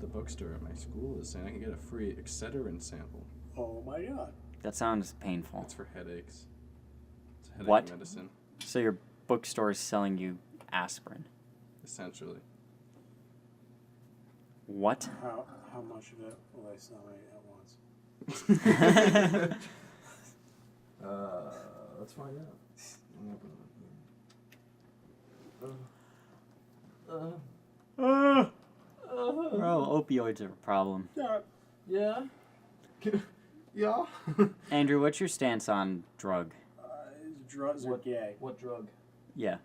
the bookstore at my school is saying I can get a free Excedrin sample. Oh my god. That sounds painful. It's for headaches. It's a headache What? medicine. So your bookstore is selling you aspirin. Essentially. What? How much of it will they sell me at once? Let's find out. Well, opioids are a problem. Yeah. Yeah. Andrew, what's your stance on drug? Drugs are gay. What drug? Yeah.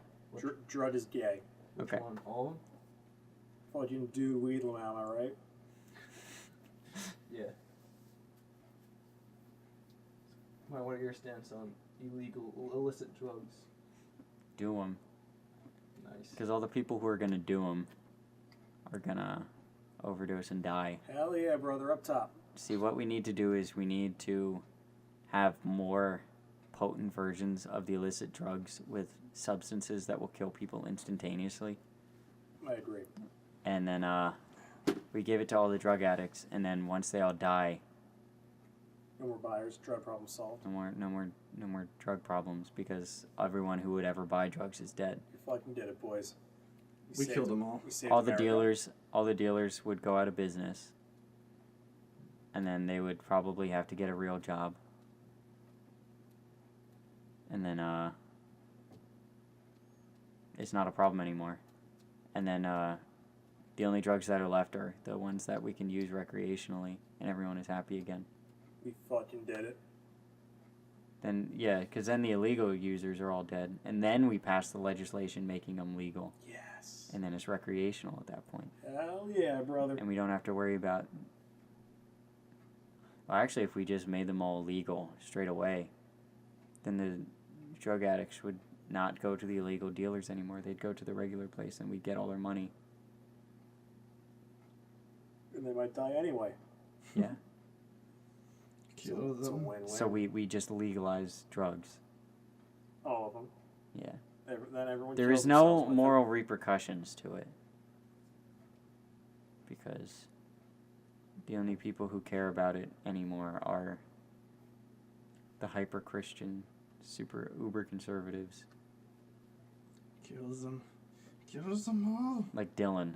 Drug is gay. Which Okay. one? All of them? Fucking dude Weedlam, am I right? Yeah. What are your stance on illicit drugs? Do them. Nice. Because all the people who are going to do them are going to overdose and die. Hell yeah, brother, up top. See, what we need to do is we need to have more potent versions of the illicit drugs with substances that will kill people instantaneously. I agree. And then we give it to all the drug addicts, and then once they all die, No more buyers, drug problem solved. no more drug problems, because everyone who would ever buy drugs is dead. You fucking did it, boys. We killed them all. All the dealers would go out of business, and then they would probably have to get a real job. And then it's not a problem anymore. And then the only drugs that are left are the ones that we can use recreationally, and everyone is happy again. We fucking did it. Then, yeah, because then the illegal users are all dead, and then we pass the legislation making them legal. Yes. And then it's recreational at that point. Hell yeah, brother. And we don't have to worry about... Well, actually, if we just made them all legal straight away, then the drug addicts would not go to the illegal dealers anymore. They'd go to the regular place, and we'd get all their money. And they might die anyway. Yeah. Kill It's a them. win-win. So we just legalize drugs. All of them. Yeah. Then everyone There kills is no themselves with moral repercussions to it. Because the only people who care about it anymore are the hyper-Christian, super uber-conservatives. Kills them. Kills them all. Like Dylan.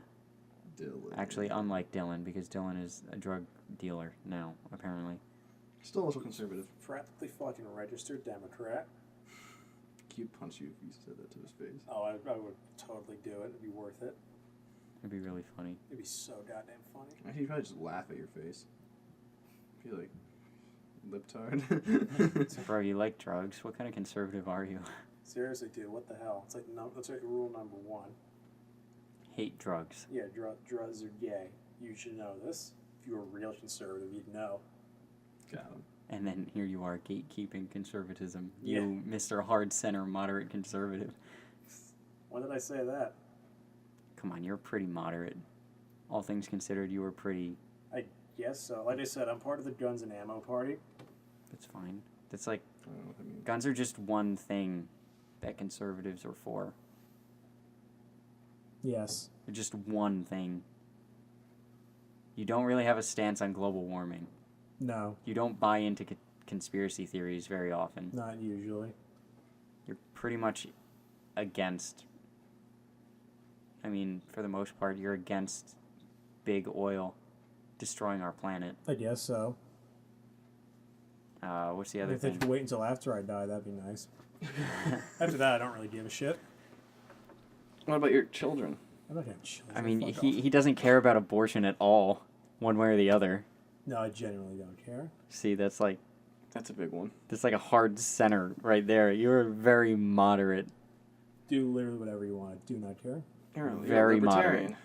Dylan. Actually, unlike Dylan, because Dylan is a drug dealer now, apparently. Still a little conservative. it. Practically fucking registered Democrat. He'd punch you if you said that to his face. Oh, I would totally do it. It'd be worth it. It'd be really funny. It'd be so goddamn funny. He'd probably just laugh at your face. Be like, lip-tard. So, bro, you like drugs? What kind of conservative are you? Seriously, dude, what the hell? It's like that's like rule number 1. Hate drugs. Yeah, drugs are gay. You should know this. If you were a real conservative, you'd know. Got him. And then here you are, gatekeeping conservatism. Yeah. You, Mr. Hard Center, moderate conservative. When did I say that? Come on, you're pretty moderate. All things considered, you were pretty... I guess so. Like I said, I'm part of the guns and ammo party. That's fine. That's like... I don't know what that means. Guns are just one thing that conservatives are for. Yes. They're just one thing. You don't really have a stance on global warming. No, You don't buy into conspiracy theories very often. not usually. You're pretty much against... I mean, for the most part, you're against big oil destroying our planet. I guess so. What's the other If they thing? could wait until after I die, that'd be nice. After that, I don't really give a shit. What about your children? I'm not gonna chill. I mean, Fuck off. he doesn't care about abortion at all, one way or the other. No, I genuinely don't care. See, that's like That's a big one. a hard center right there. You're very moderate. Do literally whatever you want. Do not care. You're Very a libertarian. moderate.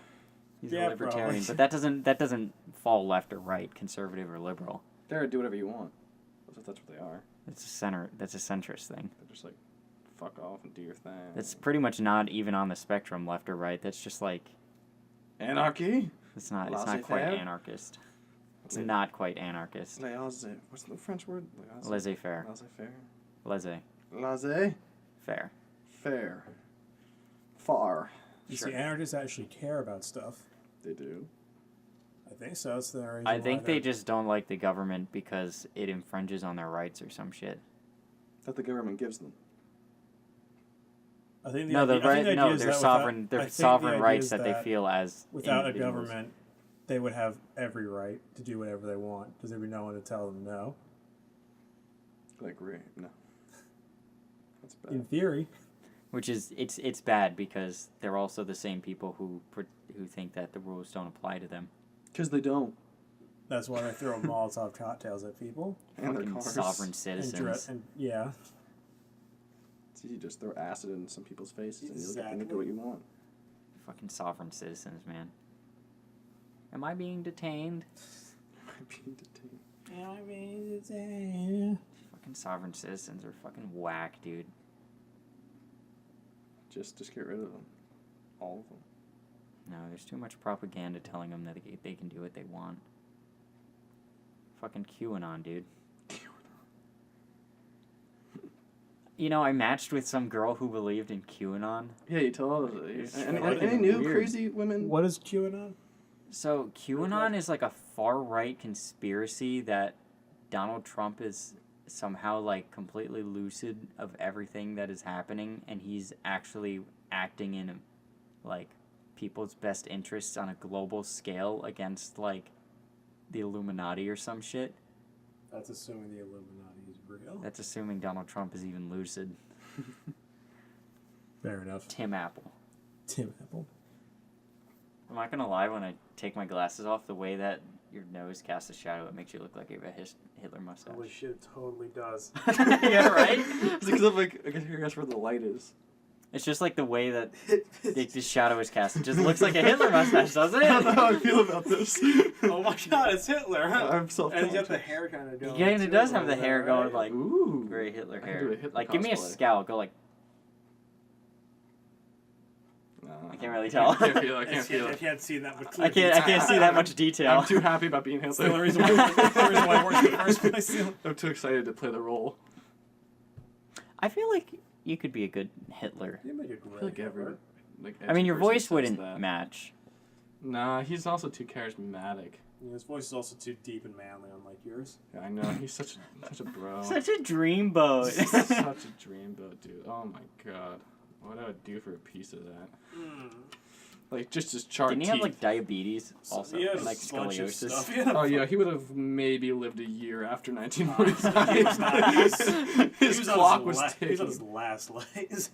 He's Yeah, a libertarian, bro. but that doesn't fall left or right, conservative or liberal. They're do whatever you want. That's what they are. It's a center. That's a centrist thing. They're just like, fuck off and do your thing. That's pretty much not even on the spectrum, left or right. That's just like Anarchy? it's not quite Laissez-faire? anarchist. It's Wait. not quite anarchist. What's the French word? Laissez-faire. Laissez-faire. Laissez. Laissez-faire. Fair. Far. You Sure. see, anarchists actually care about stuff. They do. I think so. That's the reason I think why they they're- just don't like the government because it infringes on their rights or some shit. That the government gives them. I think the No, idea, I think the idea is they're that sovereign. I They're think the sovereign idea rights is that they feel as without a individuals. government, they would have every right to do whatever they want because there would be no one to tell them no. Like rape. No. That's bad. In theory, Which is it's bad because they're also the same people who think that the rules don't apply to them. Because they don't. that's why they throw Molotov cocktails at people. And their Fucking cars. sovereign citizens. And yeah, So you just throw acid in some people's faces and you Exactly. get what you want. Fucking sovereign citizens, man. Am I being detained? Being detained. Fucking sovereign citizens are fucking whack, dude. Just get rid of them. All of them. No, there's too much propaganda telling them that they can do what they want. Fucking QAnon, dude. You know, I matched with some girl who believed in QAnon. Yeah, you tell us. It's Any fucking new weird. crazy women? what is QAnon? So QAnon is like a far-right conspiracy that Donald Trump is somehow like completely lucid of everything that is happening, and he's actually acting in like people's best interests on a global scale against like the Illuminati or some shit. That's assuming the Illuminati is real. That's assuming Donald Trump is even lucid. Fair enough. Tim Apple. Tim Apple. I'm not gonna lie, when I take my glasses off, the way that your nose casts a shadow, it makes you look like you have a Hitler mustache. Holy shit, it totally does. Yeah, right? It's because of like, I guess where the light is. It's just like the way that the shadow is cast. It just looks like a Hitler mustache, doesn't I don't know how I it? feel about this. Oh my god, it's Hitler! I'm self And he's got the hair kind of going. Yeah, and it too, does have the like that, hair going right? like Ooh. very Hitler I hair. can do a Hitler Like, give me a cosplay. scowl. Go like, Nah, I can't really tell. I can't feel it. I can't feel I it. can't see that much. I can't see that much detail. I'm too happy about being That's Hitler. the reason why it works in the first place. I'm too excited to play the role. I feel like you could be a good Hitler. You make a I great feel like Hitler. I mean, your edgy person voice says wouldn't that. match. Nah, he's also too charismatic. Yeah, his voice is also too deep and manly, unlike yours. Yeah, I know. He's such a bro. Such a dreamboat. Such a dreamboat, dude. Oh my god. What I would do for a piece of that. Like, just his chart Didn't he have like diabetes also? He had And, like a bunch of scoliosis. stuff. He had a Oh yeah, he would have maybe lived a year after He 1945. His was on clock was He was on his ticking. last legs.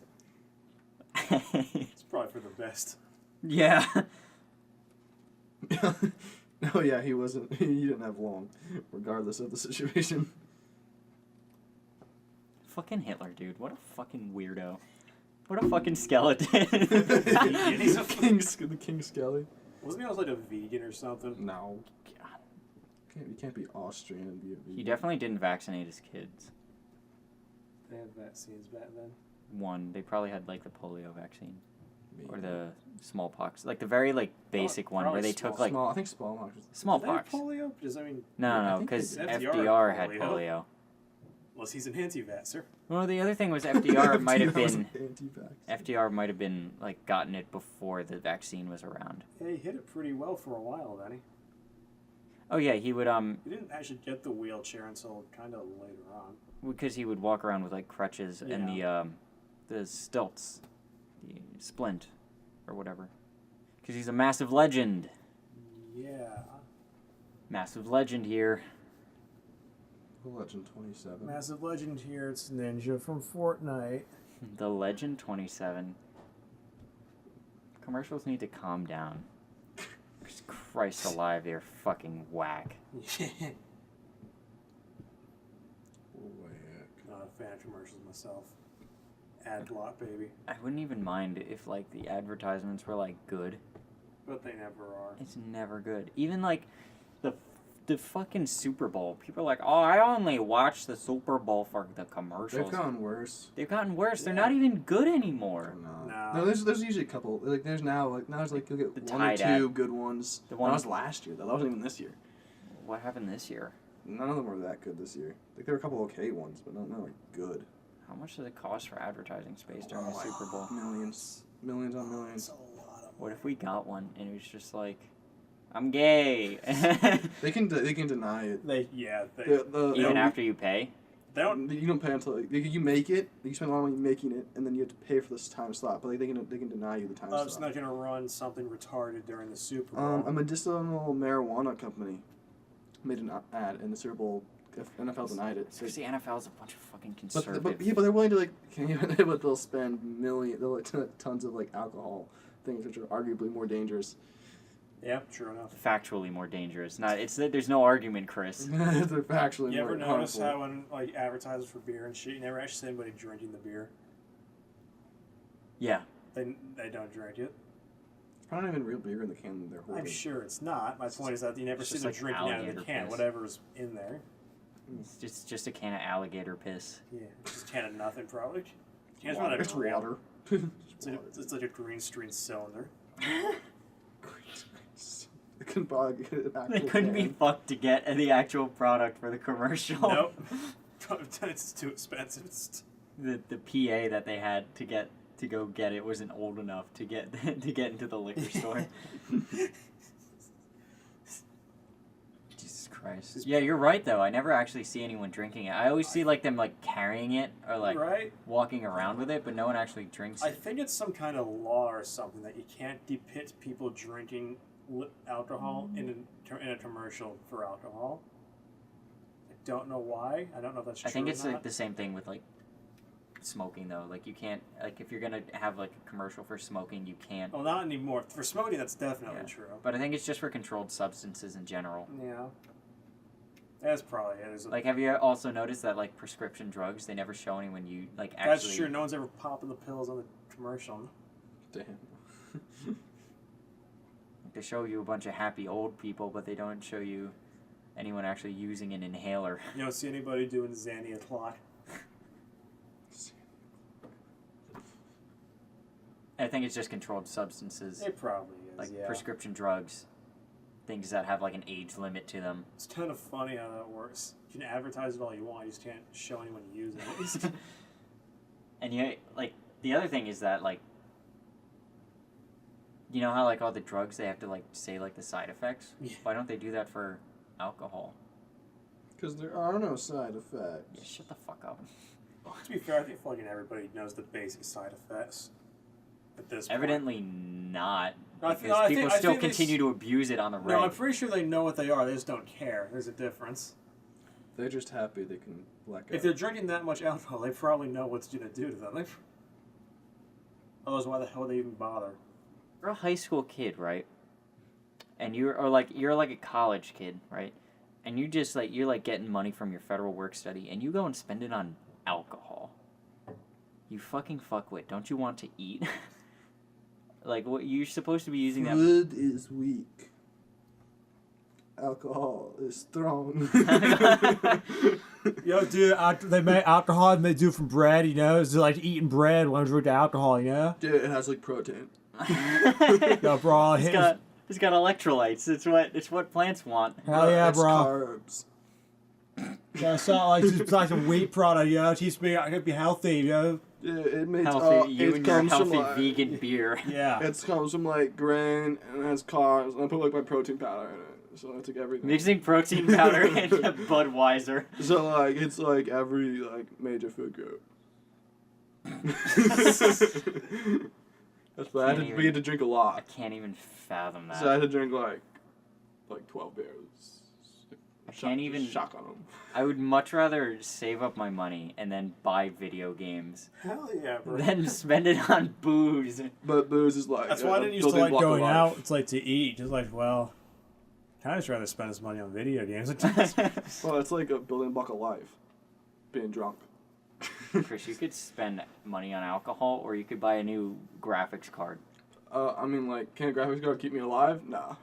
It's probably for the best. Yeah. Oh yeah, he wasn't. He didn't have long, regardless of the situation. Fucking Hitler, dude. What a fucking weirdo. What a fucking skeleton. He's a the King Skelly. Wasn't he also like a vegan or something? No. You can't be Austrian and be a vegan. He definitely didn't vaccinate his kids. They had vaccines back then. One, they probably had like the polio vaccine or Maybe. the smallpox, like the very like basic one where probably they took like I think smallpox. smallpox. Did they have polio? Because, I mean, No, I no, think because they- FDR had polio. polio. unless he's an anti-vaxxer. Well, the other thing was FDR might have was been anti-vax. FDR might have been like gotten it before the vaccine was around. Yeah, he hit it pretty well for a while, then. Oh yeah, he would He didn't actually get the wheelchair until kind of later on. because he would walk around with like crutches and the stilts, the splint, or whatever. Because he's a massive legend. Yeah. Massive legend here. Legend 27. Massive legend here. It's Ninja from Fortnite. The Legend 27. Commercials need to calm down. Christ alive, they're fucking whack. Not a fan of commercials myself. Ad block, baby. I wouldn't even mind if like the advertisements were like good. But they never are. It's never good. Even like the fucking Super Bowl. People are like, oh, I only watch the Super Bowl for the commercials. They've gotten worse. They've gotten worse. They're Yeah. not even good anymore. No. There's usually a couple. Like there's now there's like you'll get The one or Tide ad. two good ones. The That one- was last year though. That wasn't even this year. What happened this year? None of them were that good this year. Like there were a couple okay ones, but not like good. How much does it cost for advertising space during the Super Bowl? Millions on millions. That's a lot of What if we got one and it was just like I'm gay. They can deny it. Even after you pay? You don't pay until you make it. You spend a lot of money making it, and then you have to pay for this time slot. But they can deny you the time slot. It's not gonna run something retarded during the Super Bowl. A medicinal marijuana company made an ad in the Super Bowl. NFL denied it. Because the NFL is a bunch of fucking conservative. But they're willing to but they'll spend tons of alcohol things which are arguably more dangerous. Yeah, true enough. Factually more dangerous. There's no argument, Chris. They're factually you more ever notice harmful. how when advertisers for beer and shit, you never actually see anybody drinking the beer? Yeah. They don't drink it. It's probably not even real beer in the can they're holding. I'm sure it's not. My point is that you never It's see just them like drinking out of the alligator can, piss. whatever's in there. It's just a can of alligator piss. Yeah, just a can of nothing probably. Can's not It's real. water. It's like a green screen cylinder. They couldn't probably get an actual They couldn't be can. fucked to get the actual product for the commercial. Nope. It's too expensive. The PA that they had to go get it wasn't old enough to get into the liquor store. Jesus Christ. Yeah, you're right though. I never actually see anyone drinking it. I always see them carrying it or right? walking around with it, but no one actually drinks I it. think it's some kind of law or something that you can't depict people drinking alcohol in a commercial for alcohol. I don't know why. I don't know if that's true. I think or it's not. the same thing with smoking though. You can't if you're gonna have a commercial for smoking, you can't. Well, not anymore. For smoking, that's definitely Yeah. true. But I think it's just for controlled substances in general. Yeah. That's probably it. Have you also noticed that prescription drugs, they never show anyone you actually. That's true. No one's ever popping the pills on the commercial. Damn. They show you a bunch of happy old people, but they don't show you anyone actually using an inhaler. You don't see anybody doing Xanny o'clock. I think it's just controlled substances, It probably is. Yeah. prescription drugs, things that have an age limit to them. It's kind of funny how that works. You can advertise it all you want. You just can't show anyone using it. And the other thing is that you know how all the drugs they have to say the side effects? Yeah. Why don't they do that for alcohol? Because there are no side effects. Yeah, shut the fuck up. To be fair, I think fucking everybody knows the basic side effects. At this point. Evidently not. I Because think- people I still think they continue to abuse it on the No, I'm reg. pretty sure they know what they are. They just don't care. There's a difference. They're just happy they can let go. If they're drinking that much alcohol, they probably know what's going to do to them. Otherwise, why the hell would they even bother? You're a high school kid, right? And you're a college kid, right? And you just you're getting money from your federal work study, and you go and spend it on alcohol. You fucking fuckwit! Don't you want to eat? What you're supposed to be using that. Food is weak. Alcohol is strong. Yo, dude, they make alcohol and they do from bread, It's like eating bread when I drink the alcohol, Dude, it has protein. Yo, bro, It's got electrolytes. It's what plants want. hell yeah, It's bro. carbs. Yeah, it's not it's like a wheat product, It keeps me, I can be healthy, Yeah, it makes Healthy, you it and your comes from healthy vegan beer. Yeah. It comes from grain and it has carbs, and I put my protein powder in it, so I took everything. Mixing protein powder into Budweiser. So it's every major food group. That's why we had to drink a I lot. can't even fathom that. So I had to drink 12 beers. I can't even. Shock on them. I would much rather save up my money and then buy video games Hell yeah, bro. than spend it on booze. But booze is That's why I didn't used to building block of going life. out, it's to eat, just well, I'd just rather spend his money on video games. Well, it's like a building block of life. Being drunk. Chris, you could spend money on alcohol, or you could buy a new graphics card. Can a graphics card keep me alive? Nah.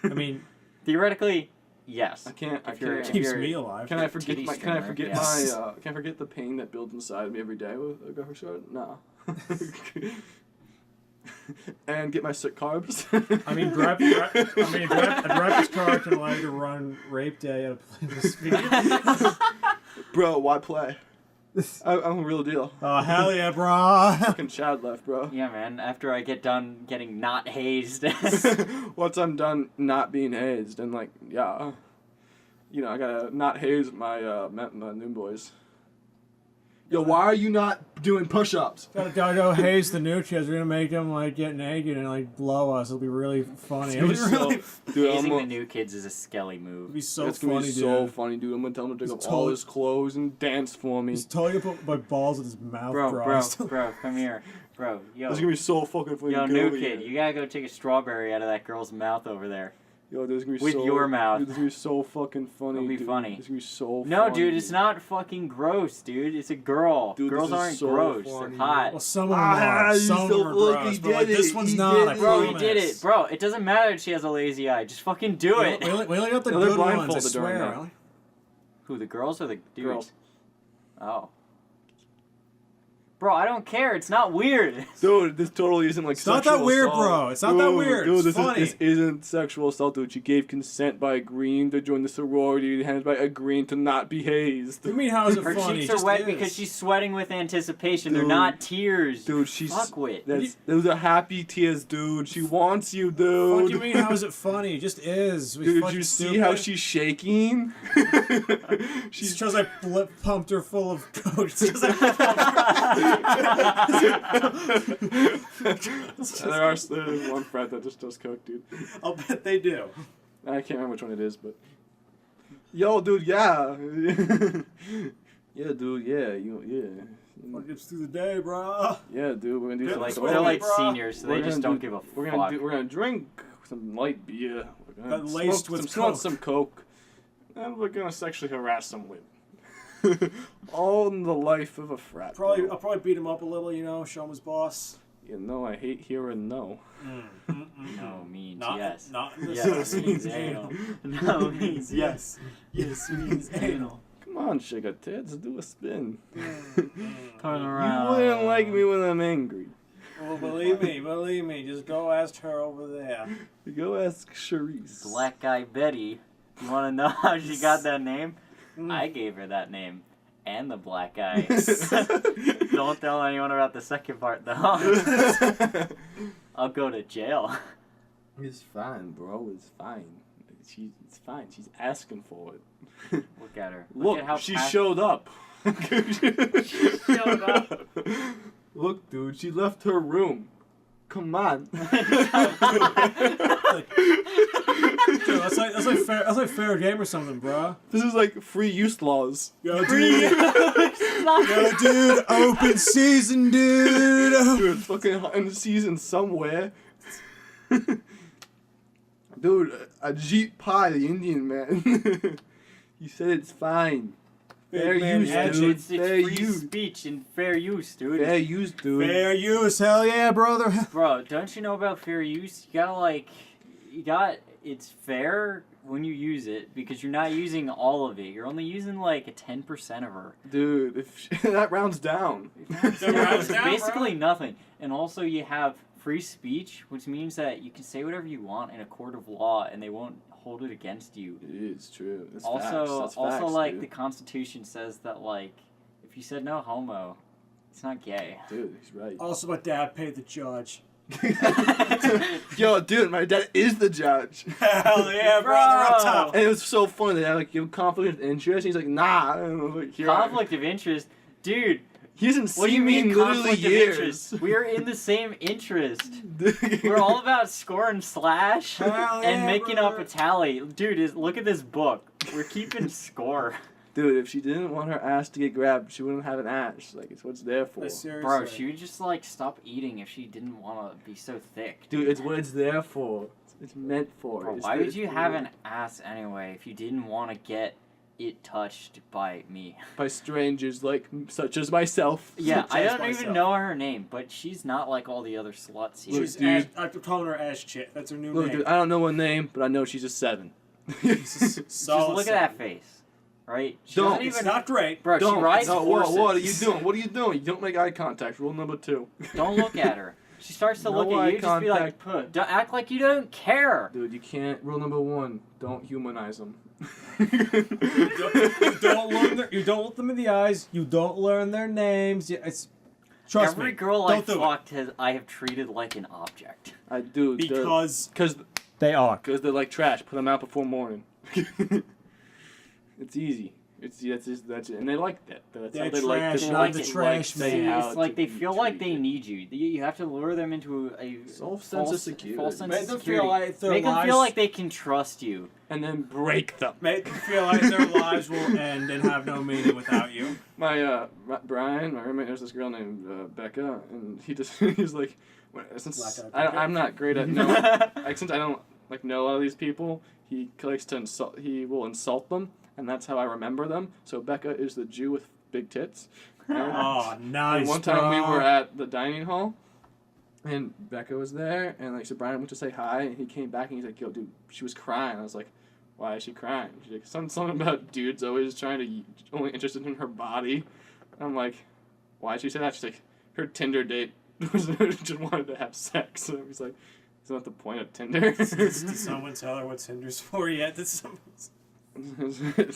I mean, Theoretically, yes. I can't. I If you're- can't. if keeps you're- me alive. Can I forget titty my? Can I streamer, forget yes. my? Can I forget the pain that builds inside me every day with a graphics card? No. And get my sick carbs. I mean, a graphics card can allow you to run Rape Day at a place. Bro, why play? I'm a real deal. Oh, hell yeah, bro. Fucking Chad left, bro. Yeah, man. After I get done getting not hazed. Once I'm done not being hazed, and like, yeah, you know, I gotta not haze my my new boys. Yo, why are you not doing push-ups? Gotta go haze the Nutrias. We're gonna make them like get naked and like blow us. It'll be really funny. It'll be really. Dude, Hazing the new kids is a skelly move. It'll be so it's gonna funny, be dude. so funny, dude. I'm gonna tell him to take It's off all totally- his clothes and dance for me. He's totally gonna put my balls in his mouth, Bro, come here. Bro, yo. This is gonna be so fucking funny. Yo, Get new over kid, here. you gotta go take a strawberry out of that girl's mouth over there. Yo, this is gonna be With so, your mouth. Dude, this is gonna be so fucking funny. It'll be dude. funny. This is gonna be so No, funny. dude, it's not fucking gross, dude. It's a girl. Dude, Girls this is aren't so gross. funny. They're hot. Well, some of them are. you Some of so them are look, gross, he but like did this it, one's he not. did I it. Bro, you promise. did it. Bro, it doesn't matter if she has a lazy eye. Just fucking do it. We only got the No, they're good ones. I blindfolded during swear. that. Really? Who, the girls or the dudes? Girls. Oh. Bro, I don't care. It's not weird. Dude, this totally isn't like It's not sexual that weird, assault. bro. It's not that Dude, weird. Dude, It's this funny. this isn't sexual assault, dude. She gave consent by agreeing to join the sorority and by agreeing to not be hazed. You mean how is it Her funny? cheeks It are just wet is. because she's sweating with anticipation. They're Dude. not tears. Dude, she's Fuckwit. those are happy tears, dude. She wants you, What dude. do you mean? How is it funny? It just is. We Dude, fucking did you see stupid. how she's shaking? She shows I pumped her full of coke. There's one frat that just does coke, dude. I'll bet they do. I can't remember which one it is, but yo, dude, yeah, yeah, dude, yeah. What gets through the day, bro? Yeah, dude, we're gonna do They're some. like- They're like Bro. seniors, so they We're just gonna don't do- give a We're fuck. gonna drink some light beer. We're gonna But laced smoke with smoke coke. some coke, and we're gonna sexually harass some women. All in the life of a frat. I'll bro. probably beat him up a little, you know, show him his boss. You know, I hate hearing no. No means Not, yes. not in this Yes case. means anal. No means yes. Yes means anal. Come on, sugar tits, do a spin. Turn You around. wouldn't like me when I'm angry. Well, believe me. Just go ask her over there. Go ask Charisse. Black Guy Betty. You want to know how she got that name? Mm. I gave her that name. And the black eye. Don't tell anyone about the second part, though. I'll go to jail. It's fine, bro. It's fine. It's fine. She's asking for it. Look at her. Look, at how she passionate- showed up. She showed up. Look, dude, she left her room. Come on. Dude, that's like fair game or something, bro. This is like free use laws. Yo, dude. Yo, dude. Open season, dude. Dude, it's fucking in the season somewhere. Dude, Ajit Pai, the Indian man. He said it's fine. Fair Big man use, magic. dude. It's Fair free use. speech and fair use, dude. Fair use, dude. Fair use, hell yeah, brother. Bro, don't you know about fair use? It's fair when you use it because you're not using all of it. You're only using like a 10% of her. Dude, if that rounds down. That rounds It's down, basically nothing. And also you have free speech, which means that you can say whatever you want in a court of law and they won't hold it against you. It is true. That's Also, facts. That's facts, like dude. the Constitution says that like if you said no homo, it's not gay. Dude, he's right. Also, my dad paid the judge. Yo, dude, my dad is the judge. Hell yeah, brother, up top. And it was so funny. They had like give conflict of interest. And he's like, nah. And I was like, here I am. Conflict of interest, dude. He hasn't What do you seen me in mean literally conflict of years. interest? We're in the same interest. We're all about score and slash Hell and yeah, making up brother. a tally. Dude, look at this book. We're keeping score. Dude, if she didn't want her ass to get grabbed, she wouldn't have an ass. Like, it's what it's there for. Seriously. Bro, she would just like stop eating if she didn't want to be so thick. Dude, it's what it's there for. It's meant for. Bro, It's why the- would you have an ass anyway if you didn't want to get it touched by me? By strangers like such as myself. Yeah, Such I as don't even myself. know her name, but she's not like all the other sluts here. She's Dude. I'm calling her Ash Chit. That's her new Look, name. dude, I don't know her name, but I know she's a 7. Just Solid look at that face, right? She Don't. doesn't It's even, not great. bro. Don't. She rides No, horses. what are you doing? What are you doing? You don't make eye contact. Rule number 2. Don't look at her. she starts to No look at eye you, just be like, contact. don't act like you don't care. Dude, you can't. Rule number 1: don't humanize them. You don't look them in the eyes. You don't learn their names. Trust Every me. girl I don't do it. fucked I have treated like an object. I do. Because They are. Because they're like trash. Put them out before morning. It's easy. That's it. And they like that. That's They're how they like trash, to not like the to trash say man. how It's like to they be feel like they treated. need you. You have to lure them into a False sense of security. false sense make of them security. feel like their Make them lives feel like they can trust you. And then break them. make them feel like their lives will end and have no meaning without you. Brian, my roommate, there's this girl named Becca, and he's like, since I'm not great at since I don't like know a lot of these people, he likes to insult. He will insult them, and that's how I remember them. So Becca is the Jew with big tits. Oh, nice. And one time we were at the dining hall, and Becca was there, and like so Brian went to say hi, and he came back and he's like, "Yo, dude, she was crying." I was like, "Why is she crying?" She's like, "Something about dudes always only interested in her body." And I'm like, "Why did she say that?" She's like, "Her Tinder date just wanted to have sex." And he's like, "Isn't that the point of Tinder?" Did someone tell her what Tinder's for yet? It's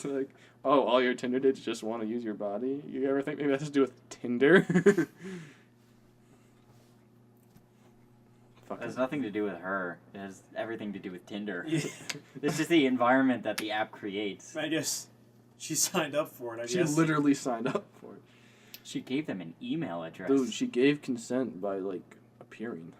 like, oh, all your Tinder dates just want to use your body? You ever think maybe that has to do with Tinder? It has nothing to do with her. It has everything to do with Tinder. Yeah. It's just the environment that the app creates. I guess she signed up for it, I She guess. literally signed up for it. She gave them an email address. Dude, she gave consent by, like, appearing.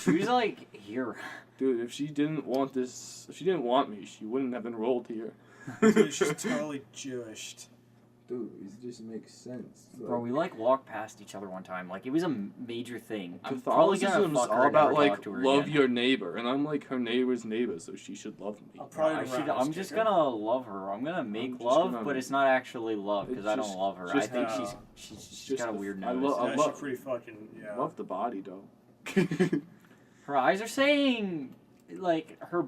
She was like, here. Dude, if she didn't want me, she wouldn't have enrolled here. Dude, she's totally Jewish. Dude, it just makes sense. Bro, we like walked past each other one time. Like, it was a major thing. I'm probably gonna Catholicism's fuck her all and never about, like, talk to her love again. your neighbor. And I'm, like, her neighbor's neighbor, so she should love me. I'll probably I'm just gonna love her. I'm gonna make just love, gonna- but it's not actually love because It's I don't just- love her. I just- think uh, she's just got a the- weird I nose. love- Yeah, she's pretty fucking, yeah. Love the body, though. Her eyes are saying, like, her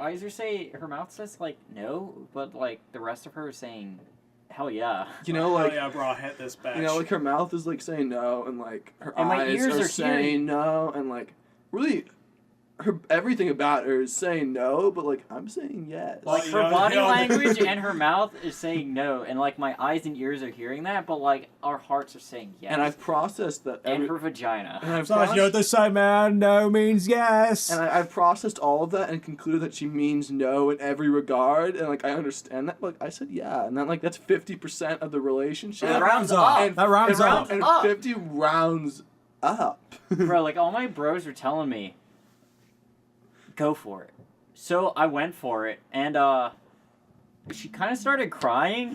eyes are saying, her mouth says, like, no, but, like, the rest of her is saying, hell yeah. You know, like, oh, yeah, bro, I'll hit this batch. you know, like her mouth is like saying no, and like her And my eyes ears are are saying hearing. no, and like really, her everything about her is saying no, but like I'm saying yes. Like, you her know, body you know- language and her mouth is saying no, and, like, my eyes and ears are hearing that, but, like, our hearts are saying yes. and I've processed that. And her vagina. and I've Sometimes you know what they say, man. No means yes. and I've processed all of that and concluded that she means no in every regard, and like I understand that. Like I said, yeah, and then like that's 50% of the relationship. That rounds up. And, That rounds and, up. and up. 50 rounds up. Bro, like, all my bros were telling me, go for it. So I went for it, and she kind of started crying,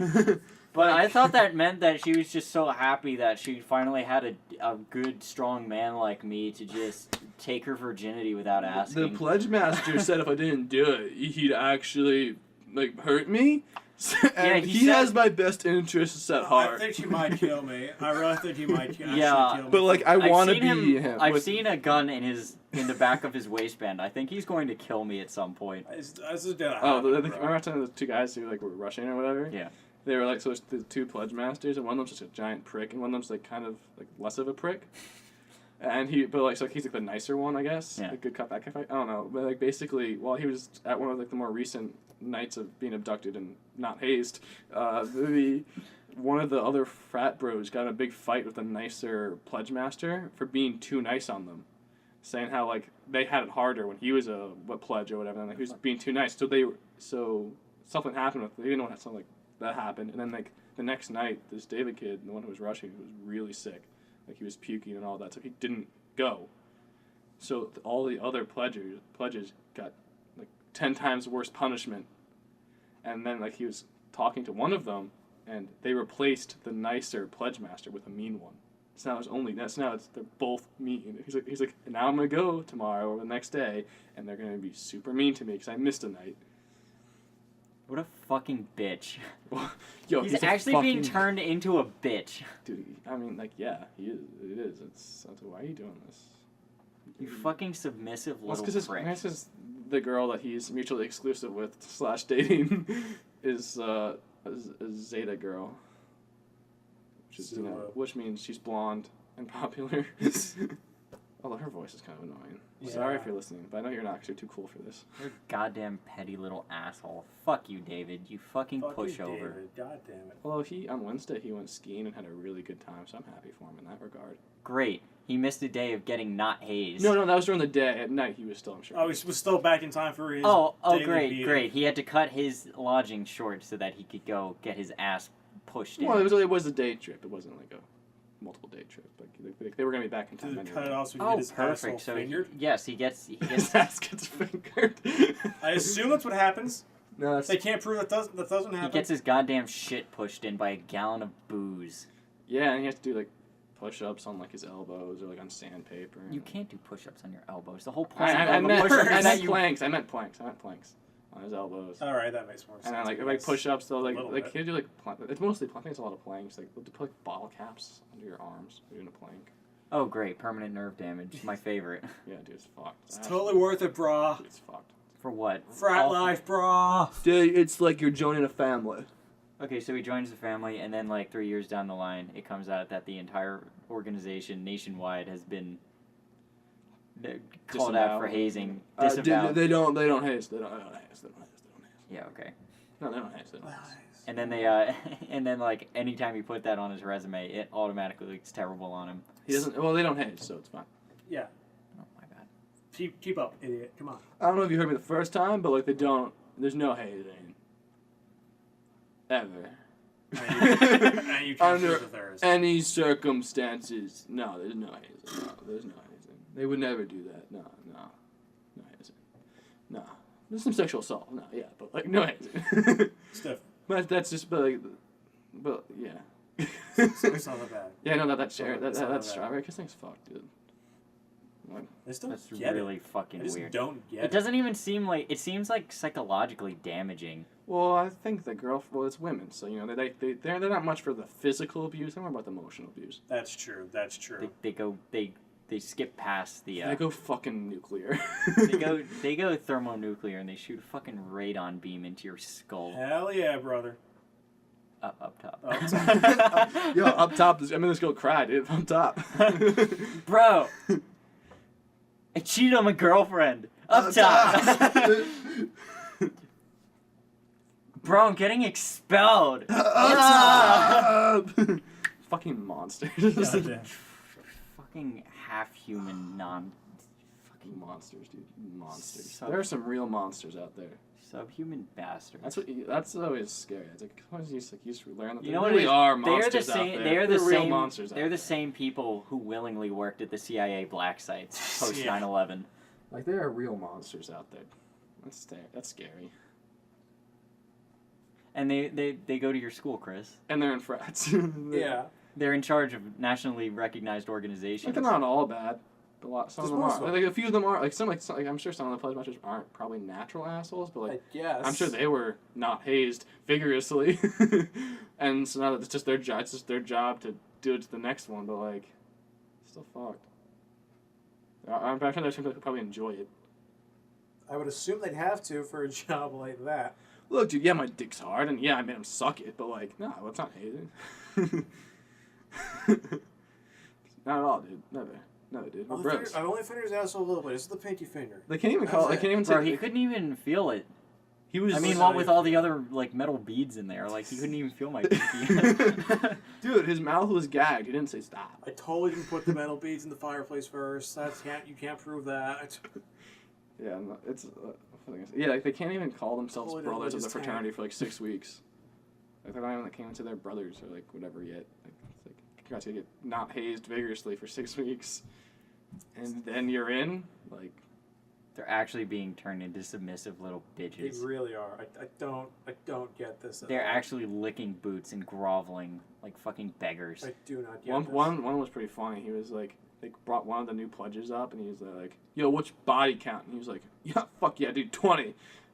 but I thought that meant that she was just so happy that she finally had a good, strong man like me to just take her virginity without The asking. pledge master said if I didn't do it, he'd actually like hurt me. And he he said- has my best interests at I heart. think she might kill me. I really think he might actually Yeah, kill me. But like I I've want to seen be him. I've with- seen a gun in the back of his waistband. I think he's going to kill me at some point. This is gonna Oh, happen, bro. remember I was telling the two guys who like were rushing or whatever? Yeah. They were like, so it's the two pledge masters, and one of them's just a giant prick, and one of them's like kind of like less of a prick. And but like, so he's like the nicer one, I guess. Yeah. Like good cop, bad cop. I don't know, but like basically, while he was at one of like the more recent nights of being abducted and not hazed, one of the other frat bros got in a big fight with a nicer pledge master for being too nice on them, saying how like they had it harder when he was a pledge or whatever, and like, he was being too nice. So something happened with. They didn't know something like that happened, and then like the next night, this David kid, the one who was rushing, was really sick, like he was puking and all that, so he didn't go. So all the other pledges got like 10 times worse punishment, and then like he was talking to one of them, and they replaced the nicer pledge master with a mean one. So now they're both mean. He's like, and now I'm gonna go tomorrow or the next day, and they're gonna be super mean to me because I missed a night. What a fucking bitch. Yo, He's a actually being fucking- turned into a bitch. Dude, I mean, like, yeah, he is. It is. It's why are you doing this? You fucking submissive Well, little it's prick. because the girl that he's mutually exclusive with / dating is a Zeta girl, which is Zeta. which means she's blonde and popular. Although her voice is kind of annoying. Yeah. Sorry if you're listening, but I know you're not because you're too cool for this. You're a goddamn petty little asshole. Fuck you, David. You fucking Fuck you, pushover. David. God damn it. Although on Wednesday he went skiing and had a really good time, so I'm happy for him in that regard. Great. He missed a day of getting not hazed. No, that was during the day. At night he was still, I'm sure. Oh, he was still back in time for his. Oh, daily great, beating. great. He had to cut his lodging short so that he could go get his ass pushed in. Well, it was a day trip. It wasn't like a multiple day trip. Like they were gonna be back in time Did it cut it anyway. off so he Oh, get his asshole perfect. So fingered? yes, he gets His ass gets fingered. I assume that's what happens. No, that's They can't prove that doesn't he happen. gets his goddamn shit pushed in by a gallon of booze. yeah, and he has to do like push-ups on like his elbows or like on sandpaper. You can't do push-ups on your elbows. The whole point I of a meant push-up is that you planks. I meant planks on his elbows. All right, that makes more sense. And then I like guess. push-ups, they'll like little like bit. he'll do like it's mostly I think it's a lot of planks. Like they'll put like bottle caps under your arms when you're doing a plank. Oh, great. Permanent nerve damage. My favorite. Yeah, dude, it's fucked. It's totally worth it, brah. Dude, it's fucked. For what? Frat All- life, brah. Dude, it's like you're joining a family. Okay, so he joins the family, and then like 3 years down the line, it comes out that the entire organization nationwide has been called out for hazing. Disavowed. They don't haze. They don't haze. Yeah, okay. No, they don't haze. They don't haze. And then they and then like anytime you put that on his resume, it automatically looks terrible on him. He doesn't. Well, they don't haze, so it's fine. Yeah, Oh my bad. keep up, idiot. Come on. I don't know if you heard me the first time, but like they don't. There's no hazing. Ever. And you can't Under prove that there is. any circumstances. No, there's no hazing. No, there's no hazing. They would never do that. No hazing. No. There's some sexual assault. No, yeah, but like no hazing. Stiff. But that's just, but yeah. So it's not that bad. Yeah, no, that cherry, It's not that bad. strawberry kissing's fucked, dude. Like, I just don't That's get really it. fucking I just weird. don't get It doesn't even seem like it seems like psychologically damaging. well, I think the girl, well, it's women, so you know they're not much for the physical abuse. They're more about the emotional abuse. That's true. That's true. They skip past the They go fucking nuclear. they go thermonuclear and they shoot a fucking radon beam into your skull Hell yeah, brother. up top. Up top. Yo, up top, this girl cried, dude. Up top. Bro, I cheated on my girlfriend. Up top. Bro, I'm getting expelled. Up top. Fucking monsters. Goddamn. Fucking half-human, Fucking monsters, dude. Monsters. So- There are some real monsters out there. subhuman bastards. That's always scary. It's like sometimes you just learn that You there know what really it is? are They're monsters the out same. there. They're the real same. monsters out They're the there. same people who willingly worked at the CIA black sites post Yeah. 9/11. Like there are real monsters out there. That's scary. And they go to your school, Chris. And they're in frats. Yeah. They're in charge of nationally recognized organizations. Like they're not all bad. But some of Just them most are. of them. Like a few of them are. Like I'm sure some of the pledge masters aren't probably natural assholes, but like I guess. I'm sure they were not hazed vigorously. And so now that it's just their job. It's just their job to do it to the next one. But like, still fucked. I'm sure they probably enjoy it. I would assume they'd have to for a job like that. Look, dude, yeah, my dick's hard, and yeah, I made him suck it, but like, no, it's not hazing. Not at all, dude. Never, dude. We're bros. I've only fingered his asshole a little bit. This is the pinky finger. They can't even call. They can't even Bro, say. he couldn't even feel it. He was. I mean, what with all the other like metal beads in there, like he couldn't even feel my pinky. Dude, his mouth was gagged. He didn't say stop. I totally didn't put the metal beads in the fireplace first. You can't prove that. Yeah, no, it's. Yeah, like they can't even call themselves Totally didn't brothers of let the his fraternity for like 6 weeks. Like they're not even came into their brothers or like whatever yet. Like it's like congrats, you get not hazed vigorously for 6 weeks, and then you're in. Like They're actually being turned into submissive little They bitches. really are. I don't get this at They're all. actually licking boots and groveling like fucking beggars. I do not get this. one was pretty funny. He was like, they brought one of the new pledges up, and he was like, "Yo, what's body count?" And he was like, "Yeah, fuck yeah, dude, 20."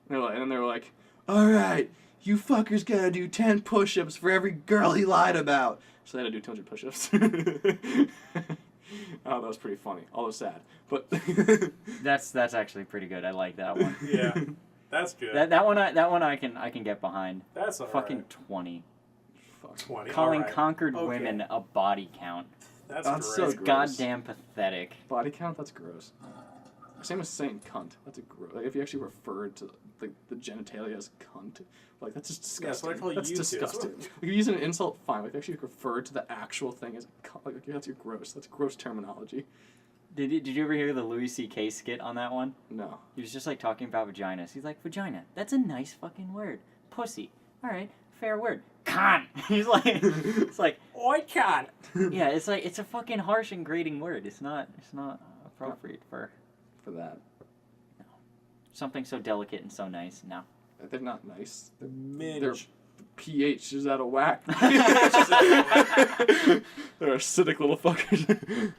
And then they were like, "All right, you fuckers gotta do 10 push-ups for every girl he lied about." So they had to do 200 push-ups. Oh, that was pretty funny. Although sad, but That's actually pretty good. I like that one. Yeah, that's good. that one I can get behind. That's all Fucking right. 20. fuck. 20. Calling all right. conquered Okay. women a body count. That's That's great. so It's goddamn pathetic. Body count, that's gross. Same as saying cunt. That's a gross. Like, if you actually referred to the genitalia as cunt, like that's just disgusting. Yeah, that's what I call That's you two. disgusting. Like, if you use an insult, fine. Like, if you actually refer to the actual thing as a cunt, like that's gross. That's gross terminology. Did you ever hear the Louis C.K. skit on that one? No. He was just like talking about vaginas. He's like, vagina, that's a nice fucking word. Pussy, all right, fair word. Cunt. He's like, it's like, I can't. yeah, it's like it's a fucking harsh and grating word. It's not appropriate for that. something so delicate and so nice. No. They're not nice. Their Minge. pH is out of whack. They're acidic little fuckers.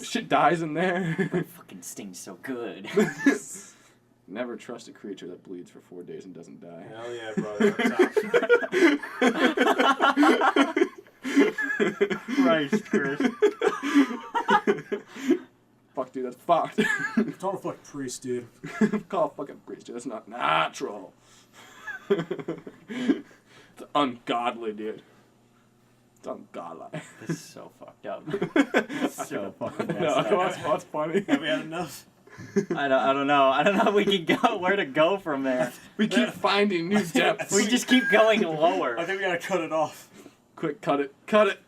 Shit dies in there. It fucking stings so good. Never trust a creature that bleeds for 4 days and doesn't die. Hell yeah, brother. Christ, Chris. Fuck, dude, that's fucked. Call a fucking priest, dude. Call a fucking priest, dude. That's not natural. It's ungodly, dude. It's ungodly. This is so fucked up. So fucking No, messed come on, up. that's funny. Have we had enough? I don't know. I don't know if we can go where to go from there. We keep finding new depths. We just keep going lower. I think we gotta cut it off. Quick, cut it. Cut it.